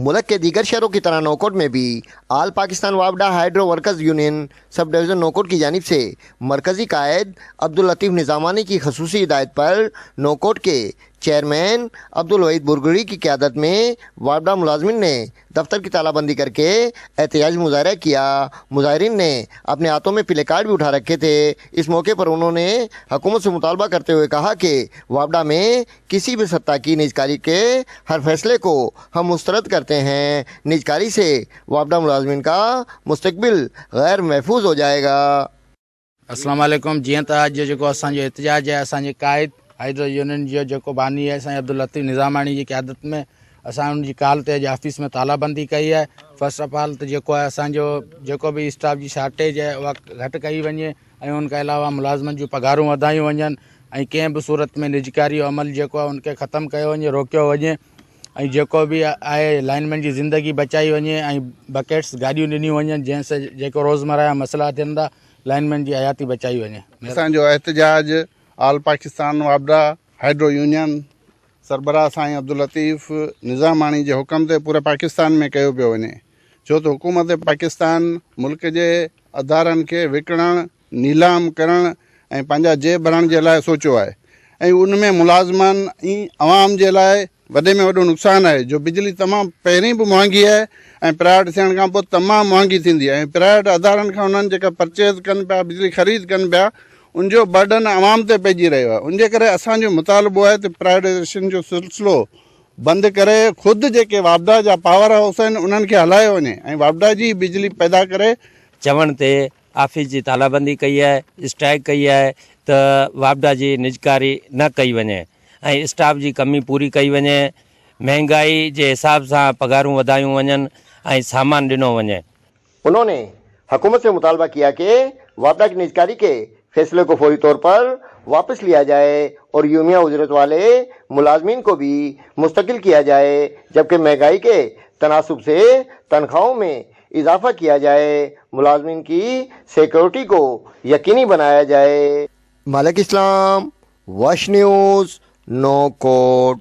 मुल्क के दीगर शहरों की तरह नौकोट में भी आल पाकिस्तान वापडा hydro workers union sub division Naukot की जानिब से मरकज़ी कायद अब्दुल लतीफ़ निज़ामानी की खसूसी हिदायत पर नौकोट के चेयरमैन अब्दुल वहीद बुरगड़ी की क़यादत में वापडा मुलाजमिन ने दफ्तर की तालाबंदी करके एहतजाज मुजाहरा किया। मुजाहरीन ने अपने हाथों में प्ले कार्ड भी उठा रखे थे। इस मौके पर उन्होंने हुकूमत से मुतालबा करते हुए कहा कि वापडा में किसी भी सत्ता की निजकारी के हर फैसले को हम मुस्तरद करते हैं। निजकारी से वापडा मुलाजमिन का मुस्तकबिल गैर महफूज हो जाएगा। अस्सलाम वालेकुम। जीअं त अॼु जेको असांजो एहतजाज आहे, असांजे कायद हाइड्रो यूनियन जो जेको बानी आहे असांजे अब्दुल लतीफ़ निज़ामानी जी क़यादत में असां उनजी कॉल ते अॼु ऑफिस में तालाबंदी कई आहे। फर्स्ट ऑफ ऑल त जेको आहे असांजो जेको बि स्टाफ जी शार्टेज आहे उहा घटि कई वञे ऐं उनखां अलावा मुलाज़िमनि जूं पघारूं वधायूं वञनि ऐं कंहिं बि सूरत में निजकारी जो अमल जेको आहे उनखे ख़तमु कयो वञे, रोकियो वञे ऐं जेको बि आहे लाइनमैन जी ज़िंदगी बचाई वञे ऐं बकेट्स गाॾियूं ॾिनियूं वञनि जंहिंसां जेको रोज़मर्रा जा मसइला थियनि था लाइनमैन जी हयाती बचाई वञे। असांजो एहतजाज आल पाकिस्तान वापडा हाइड्रो यूनियन सरबराह साईं अब्दुल लतीफ़ निज़ामानी जे हुकम ते पूरे पाकिस्तान में कयो पियो वञे, छो त हुकूमत पाकिस्तान मुल्क जे अदारनि खे विकिणणु, नीलाम करणु ऐं पंहिंजा जेब भरण जे लाइ सोचियो आहे ऐं उन में मुलाज़िमनि ऐं अवाम जे लाइ वॾे में वॾो नुक़सानु आहे। जो बिजली तमामु पहिरीं बि महांगी आहे ऐं प्राइवेट थियण खां पोइ तमामु महांगी थींदी आहे ऐं प्राइवेट अदारनि खां उन्हनि जेका परचेज़ कनि पिया, बिजली ख़रीद कनि पिया, उनजो बर्डन अवाम ते पइजी रहियो आहे। उनजे करे असांजो मुतालबो आहे त प्राइवेटाइज़ेशन जो सिलसिलो बंदि करे ख़ुदि जेके वापडा जा पावर हाउस आहिनि उन्हनि खे हलायो वञे ऐं वापडा जी बिजली पैदा करे। चवण ते ऑफिस जी तालाबंदी कई आहे, स्ट्राइक कई आहे त वापडा जी निजकारी न कई वञे ऐं स्टाफ जी कमी पूरी कई वञे, महांगाई जे हिसाब सां पघारूं वधायूं वञनि ऐं सामान ॾिनो वञे। उन्होंने हुकूमत से मुतालबा किया कि वापडा की निजकारी के फैसले को फौरी तौर पर वापस लिया जाए और यूमिया उजरत वाले मुलाजमीन को भी मुस्तकिल किया जाए, जबकि महंगाई के तनासुब से तनख्वाहों में इजाफा किया जाए, मुलाजमीन की सिक्योरिटी को यकीनी बनाया जाए। मलिक इस्लाम, वश न्यूज़, नौकोट।